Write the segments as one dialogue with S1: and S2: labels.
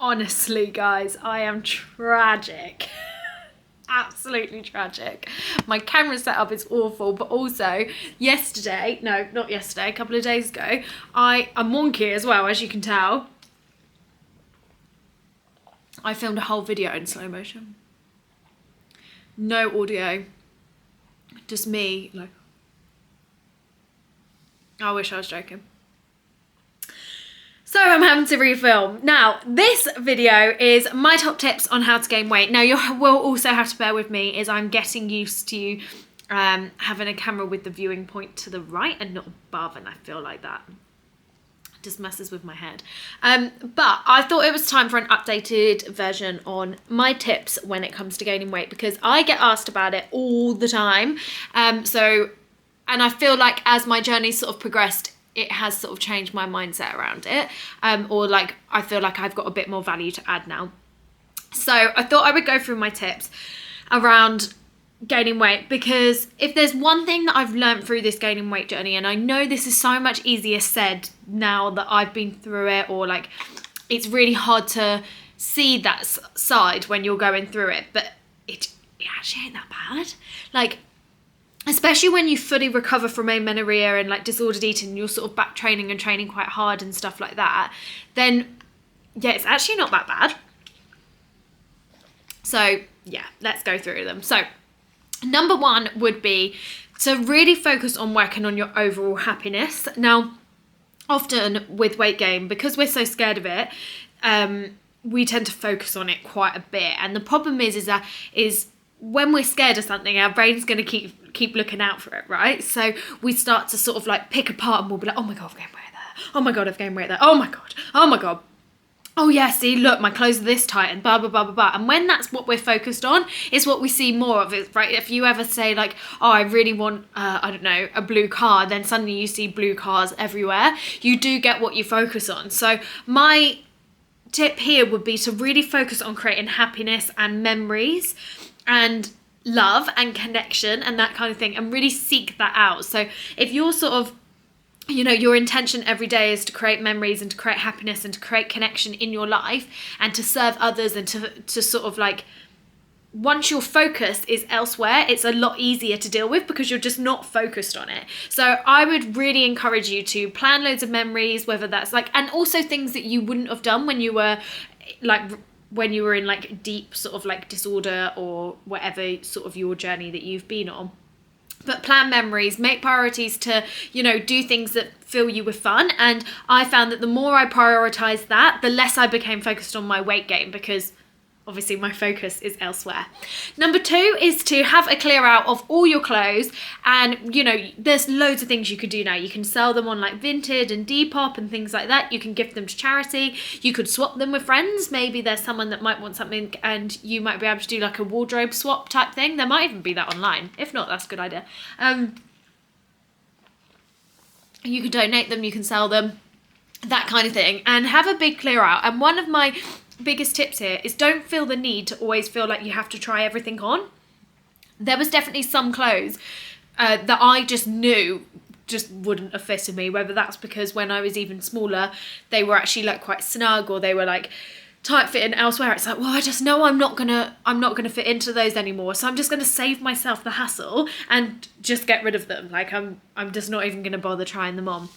S1: Honestly, guys, I am tragic. Absolutely tragic. My camera setup is awful, but also yesterday, no, not yesterday, a couple of days ago, I'm wonky as well, as you can tell. I filmed a whole video in slow motion. No audio. Just me, like, I wish I was joking. So I'm having to refilm. Now, this video is my top tips on how to gain weight. Now, you will also have to bear with me as I'm getting used to having a camera with the viewing point to the right and not above, and I feel like that just messes with my head. But I thought it was time for an updated version on my tips when it comes to gaining weight, because I get asked about it all the time. And I feel like as my journey sort of progressed, it has sort of changed my mindset around it. Or like, I feel like I've got a bit more value to add now. So I thought I would go through my tips around gaining weight, because if there's one thing that I've learned through this gaining weight journey, and I know this is so much easier said now that I've been through it, or like, it's really hard to see that side when you're going through it, but it actually ain't that bad. Like, especially when you fully recover from amenorrhea and like disordered eating, you're sort of back training and training quite hard and stuff like that, then yeah, it's actually not that bad. So yeah, let's go through them. So number one would be to really focus on working on your overall happiness. Now, often with weight gain, because we're so scared of it, we tend to focus on it quite a bit. And the problem is when we're scared of something, our brain's going to keep looking out for it, right? So we start to sort of like pick apart, and we'll be like, oh my God, I've gained weight there. Oh my God, I've gained weight there. Oh my God. Oh my God. Oh yeah, see, look, my clothes are this tight, and blah, blah, blah, blah, blah. And when that's what we're focused on, it's what we see more of it, right? If you ever say like, oh, I really want, I don't know, a blue car, then suddenly you see blue cars everywhere. You do get what you focus on. So my tip here would be to really focus on creating happiness and memories and love and connection and that kind of thing, and really seek that out. So if you're sort of, you know, your intention every day is to create memories and to create happiness and to create connection in your life and to serve others and to sort of like, once your focus is elsewhere, it's a lot easier to deal with because you're just not focused on it. So I would really encourage you to plan loads of memories, whether that's like, and also things that you wouldn't have done when you were like, when you were in like deep sort of like disorder or whatever sort of your journey that you've been on. But plan memories, make priorities to, you know, do things that fill you with fun. And I found that the more I prioritized that, the less I became focused on my weight gain, because obviously my focus is elsewhere. Number two is to have a clear out of all your clothes. And, you know, there's loads of things you could do now. You can sell them on like Vinted and Depop and things like that. You can gift them to charity. You could swap them with friends. Maybe there's someone that might want something and you might be able to do like a wardrobe swap type thing. There might even be that online. If not, that's a good idea. You can donate them, you can sell them, that kind of thing. And have a big clear out. And one of my biggest tips here is don't feel the need to always feel like you have to try everything on. There was definitely some clothes that I just knew just wouldn't have fitted me, whether that's because when I was even smaller they were actually like quite snug, or they were like tight fitting elsewhere. It's like, well, I just know I'm not gonna fit into those anymore, so I'm just gonna save myself the hassle and just get rid of them. Like I'm just not even gonna bother trying them on.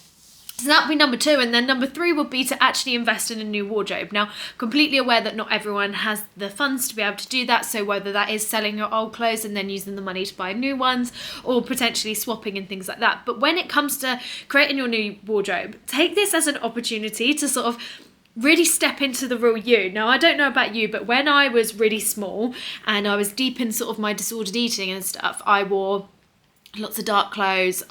S1: So that would be number two. And then number three would be to actually invest in a new wardrobe. Now, completely aware that not everyone has the funds to be able to do that. So whether that is selling your old clothes and then using the money to buy new ones, or potentially swapping and things like that. But when it comes to creating your new wardrobe, take this as an opportunity to sort of really step into the real you. Now, I don't know about you, but when I was really small and I was deep in sort of my disordered eating and stuff, I wore lots of dark clothes.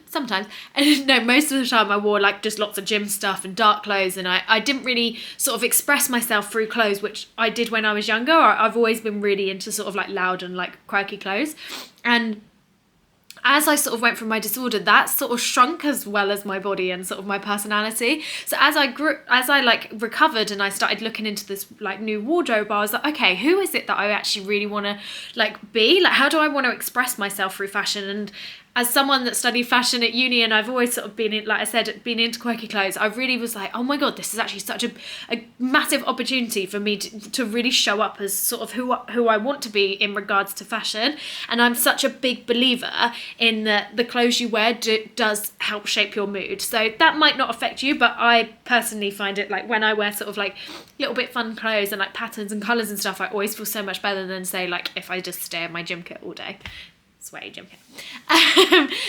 S1: Sometimes, and no, most of the time I wore like just lots of gym stuff and dark clothes, and I didn't really sort of express myself through clothes, which I did when I was younger. I've always been really into sort of like loud and like quirky clothes. And as I sort of went through my disorder, that sort of shrunk as well as my body and sort of my personality. So as I like recovered and I started looking into this like new wardrobe, I was like, okay, who is it that I actually really want to like be? Like, how do I want to express myself through fashion? as someone that studied fashion at uni, and I've always sort of been in, like I said, been into quirky clothes, I really was like, oh my God, this is actually such a massive opportunity for me to really show up as sort of who I want to be in regards to fashion. And I'm such a big believer in the clothes you wear does help shape your mood. So that might not affect you, but I personally find it like when I wear sort of like little bit fun clothes and like patterns and colours and stuff, I always feel so much better than, say, like if I just stay in my gym kit all day. Sweaty gym kit.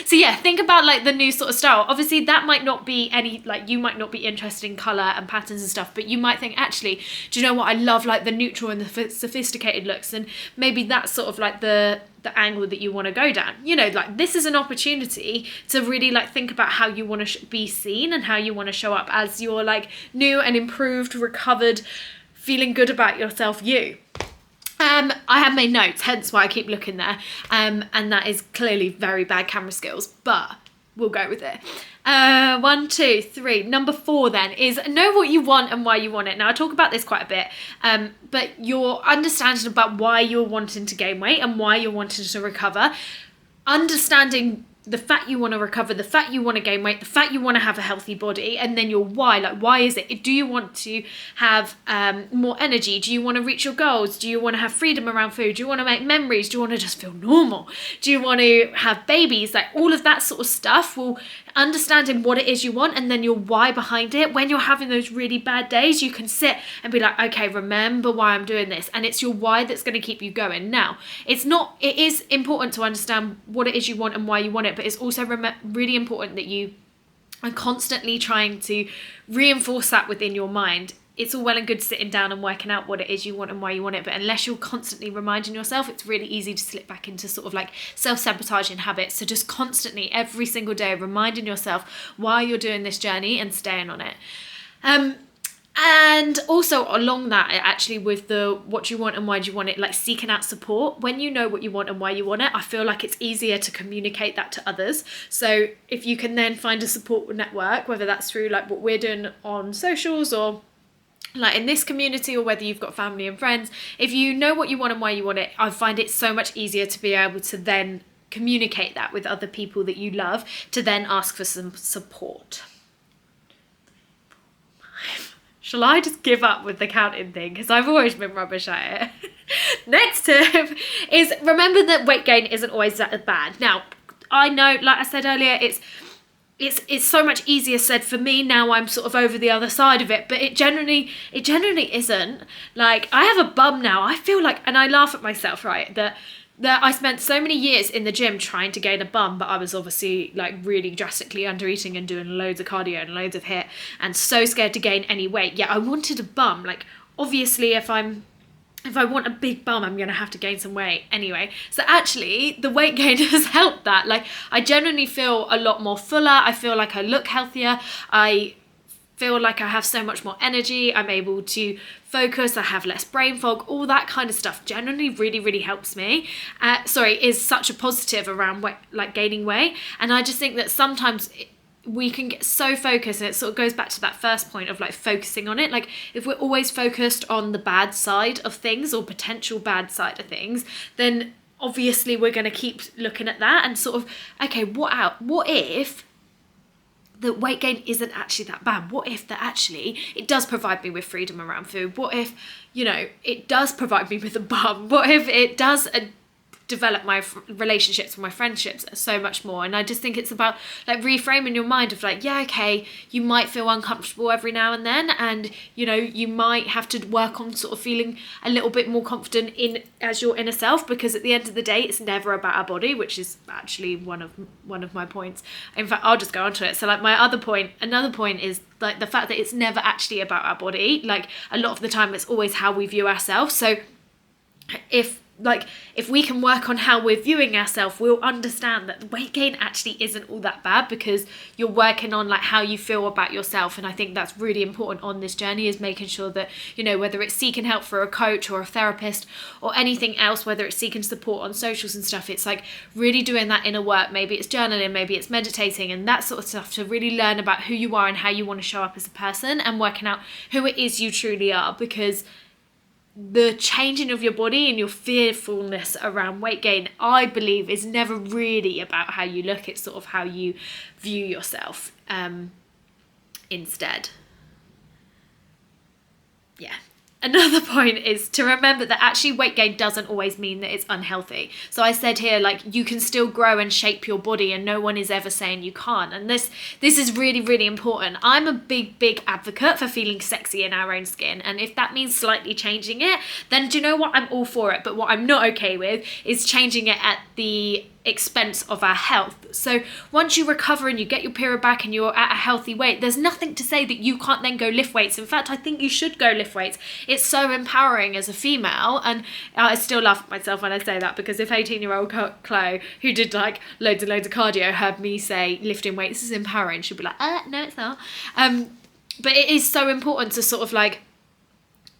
S1: So yeah, think about like the new sort of style. Obviously that might not be any, like you might not be interested in colour and patterns and stuff, but you might think, actually, do you know what, I love like the neutral and the sophisticated looks, and maybe that's sort of like the angle that you want to go down. You know, like this is an opportunity to really like think about how you want to be seen and how you want to show up as your like new and improved, recovered, feeling good about yourself you. I have made notes, hence why I keep looking there, and that is clearly very bad camera skills, but we'll go with it. 1, 2, 3. Number 4 then is know what you want and why you want it. Now I talk about this quite a bit, but your understanding about why you're wanting to gain weight and why you're wanting to recover, understanding the fact you want to recover, the fact you want to gain weight, the fact you want to have a healthy body, and then your why. Like, why is it? Do you want to have more energy? Do you want to reach your goals? Do you want to have freedom around food? Do you want to make memories? Do you want to just feel normal? Do you want to have babies? Like all of that sort of stuff will understanding what it is you want and then your why behind it. When you're having those really bad days, you can sit and be like, okay, remember why I'm doing this. And it's your why that's going to keep you going. Now, it is important to understand what it is you want and why you want it, but it's also really important that you are constantly trying to reinforce that within your mind. It's all well and good sitting down and working out what it is you want and why you want it, but unless you're constantly reminding yourself, it's really easy to slip back into sort of like self-sabotaging habits. So just constantly, every single day, reminding yourself why you're doing this journey and staying on it. And also along that, actually, with the what you want and why do you want it, like seeking out support. When you know what you want and why you want it, I feel like it's easier to communicate that to others. So if you can then find a support network, whether that's through like what we're doing on socials or like in this community, or whether you've got family and friends, if you know what you want and why you want it, I find it so much easier to be able to then communicate that with other people that you love, to then ask for some support. Shall I just give up with the counting thing? Because I've always been rubbish at it. Next tip is remember that weight gain isn't always that bad. Now, I know, like I said earlier, it's so much easier said for me. Now I'm sort of over the other side of it, but it generally isn't. Like, I have a bum now. I feel like, and I laugh at myself, right, that I spent so many years in the gym trying to gain a bum, but I was obviously like really drastically under eating and doing loads of cardio and loads of HIIT and so scared to gain any weight. Yeah, I wanted a bum. Like, obviously if I want a big bum, I'm going to have to gain some weight anyway. So actually, the weight gain has helped that. Like, I generally feel a lot more fuller. I feel like I look healthier. I feel like I have so much more energy. I'm able to focus. I have less brain fog. All that kind of stuff generally really, really helps me. Is such a positive around weight, like gaining weight. And I just think that sometimes we can get so focused, and it sort of goes back to that first point of like focusing on it. Like, if we're always focused on the bad side of things or potential bad side of things, then obviously we're going to keep looking at that and sort of, okay, what if the weight gain isn't actually that bad? What if that actually it does provide me with freedom around food? What if, it does provide me with a bum? What if it does develop my relationships with my friendships so much more? And I just think it's about like reframing your mind of like, yeah, okay, you might feel uncomfortable every now and then, and you might have to work on sort of feeling a little bit more confident as your inner self, because at the end of the day, it's never about our body, which is actually one of my points. In fact, I'll just go on to it. So like another point is like the fact that it's never actually about our body. Like, a lot of the time it's always how we view ourselves. So if we can work on how we're viewing ourselves, we'll understand that weight gain actually isn't all that bad, because you're working on like how you feel about yourself. And I think that's really important on this journey, is making sure that, whether it's seeking help for a coach or a therapist or anything else, whether it's seeking support on socials and stuff, it's like really doing that inner work. Maybe it's journaling, maybe it's meditating and that sort of stuff, to really learn about who you are and how you want to show up as a person, and working out who it is you truly are. Because the changing of your body and your fearfulness around weight gain, I believe, is never really about how you look. It's sort of how you view yourself instead. Yeah. Another point is to remember that actually weight gain doesn't always mean that it's unhealthy. So I said here, like, you can still grow and shape your body, and no one is ever saying you can't. And this is really, really important. I'm a big advocate for feeling sexy in our own skin. And if that means slightly changing it, then do you know what? I'm all for it. But what I'm not okay with is changing it at the expense of our health. So once you recover and you get your period back and you're at a healthy weight, there's nothing to say that you can't then go lift weights. In fact, I think you should go lift weights. It's so empowering as a female, and I still laugh at myself when I say that, because if 18-year-old Chloe, who did like loads and loads of cardio, heard me say lifting weights is empowering, she'd be like, no it's not. But it is so important to sort of like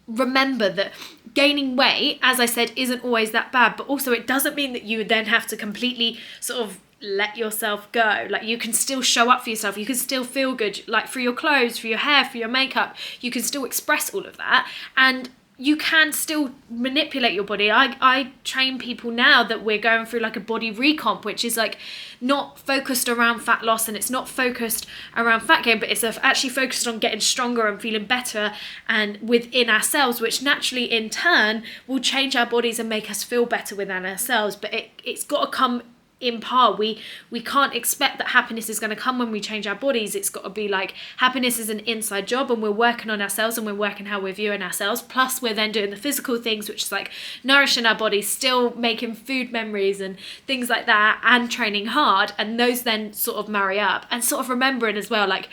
S1: remember that gaining weight, as I said, isn't always that bad, but also it doesn't mean that you then have to completely sort of let yourself go. Like, you can still show up for yourself, you can still feel good, like for your clothes, for your hair, for your makeup, you can still express all of that, and you can still manipulate your body. I train people now that we're going through like a body recomp, which is like not focused around fat loss and it's not focused around fat gain, but it's actually focused on getting stronger and feeling better and within ourselves, which naturally in turn will change our bodies and make us feel better within ourselves. But it's got to come in par. We can't expect that happiness is going to come when we change our bodies. It's got to be like, happiness is an inside job, and we're working on ourselves and we're working how we're viewing ourselves, plus we're then doing the physical things, which is like nourishing our bodies, still making food memories and things like that, and training hard, and those then sort of marry up. And sort of remembering as well, like,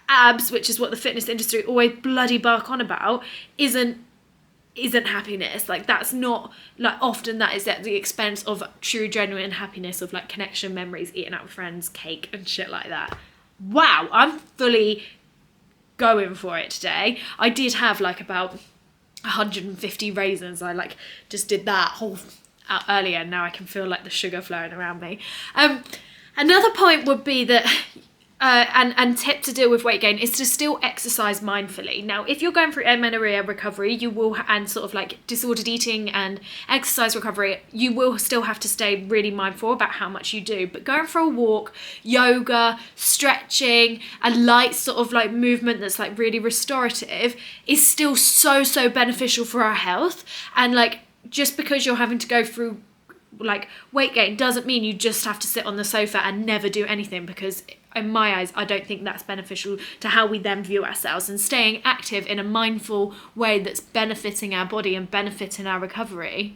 S1: abs, which is what the fitness industry always bloody bark on about, isn't happiness. Like, that's not, like, often that is at the expense of true genuine happiness, of like connection, memories, eating out with friends, cake and shit like that. Wow, I'm fully going for it today. I did have like about 150 raisins. I like just did that whole out earlier, and now I can feel like the sugar flowing around me. Another point would be that and tip to deal with weight gain is to still exercise mindfully. Now, if you're going through amenorrhea recovery, you will, and sort of like disordered eating and exercise recovery, you will still have to stay really mindful about how much you do. But going for a walk, yoga, stretching, a light sort of like movement that's like really restorative is still so beneficial for our health. And like, just because you're having to go through like weight gain doesn't mean you just have to sit on the sofa and never do anything, because in my eyes, I don't think that's beneficial to how we then view ourselves. And staying active in a mindful way that's benefiting our body and benefiting our recovery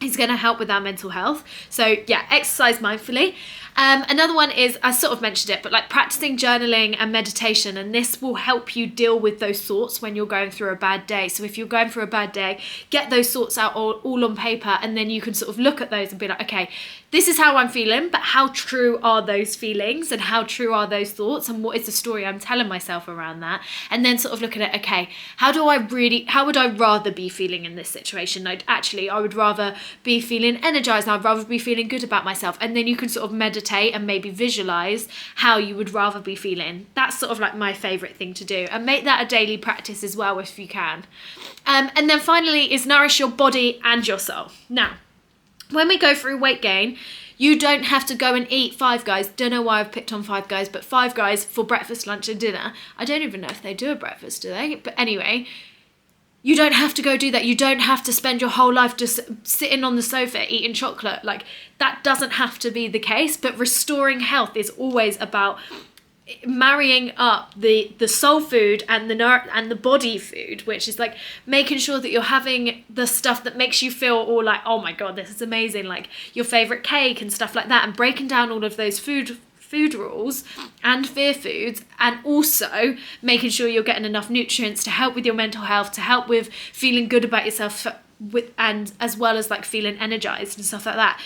S1: is going to help with our mental health. So yeah, exercise mindfully. Another one is, I sort of mentioned it, but like practicing journaling and meditation, and this will help you deal with those thoughts when you're going through a bad day. So if you're going through a bad day, get those thoughts out all on paper, and then you can sort of look at those and be like, okay, this is how I'm feeling, but how true are those feelings and how true are those thoughts, and what is the story I'm telling myself around that? And then sort of look at it, okay, how would I rather be feeling in this situation? I would rather be feeling energized, and I'd rather be feeling good about myself. And then you can sort of meditate and maybe visualize how you would rather be feeling. That's sort of like my favorite thing to do, and make that a daily practice as well if you can. And then finally is nourish your body and your soul. Now, when we go through weight gain, you don't have to go and eat Five Guys. Don't know why I've picked on Five Guys, but Five Guys for breakfast, lunch and dinner. I don't even know if they do a breakfast, do they? But anyway, you don't have to go do that. You don't have to spend your whole life just sitting on the sofa eating chocolate. Like, that doesn't have to be the case. But restoring health is always about marrying up the soul food and the body food, which is like making sure that you're having the stuff that makes you feel all like, oh my god, this is amazing, like your favorite cake and stuff like that, and breaking down all of those food rules and fear foods, and also making sure you're getting enough nutrients to help with your mental health, to help with feeling good about yourself, and as well as like feeling energized and stuff like that.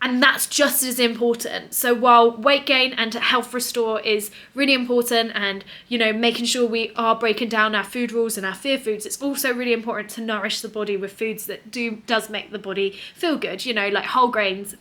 S1: And that's just as important. So while weight gain and health restore is really important, and, you know, making sure we are breaking down our food rules and our fear foods, it's also really important to nourish the body with foods that does make the body feel good, you know, like whole grains,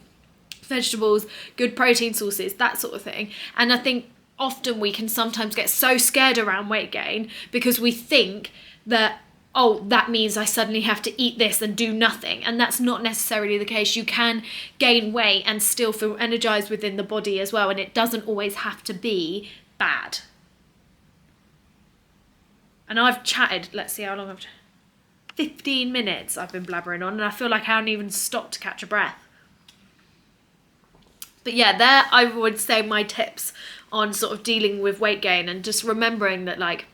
S1: vegetables, good protein sources, that sort of thing. And I think often we can sometimes get so scared around weight gain because we think that oh, that means I suddenly have to eat this and do nothing. And that's not necessarily the case. You can gain weight and still feel energized within the body as well. And it doesn't always have to be bad. And I've chatted, let's see how long 15 minutes I've been blabbering on, and I feel like I haven't even stopped to catch a breath. But yeah, there I would say my tips on sort of dealing with weight gain, and just remembering that, like,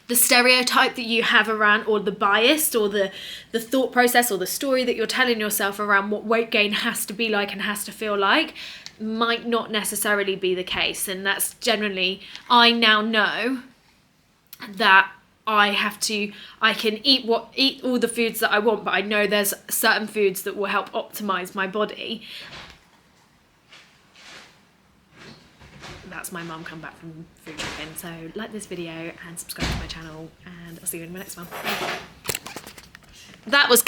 S1: the stereotype that you have around, or the bias, or the thought process, or the story that you're telling yourself around what weight gain has to be like and has to feel like, might not necessarily be the case. And that's generally, I now know that I can eat all the foods that I want, but I know there's certain foods that will help optimize my body. That's my mum come back from food shopping. So like this video and subscribe to my channel, and I'll see you in my next one. That was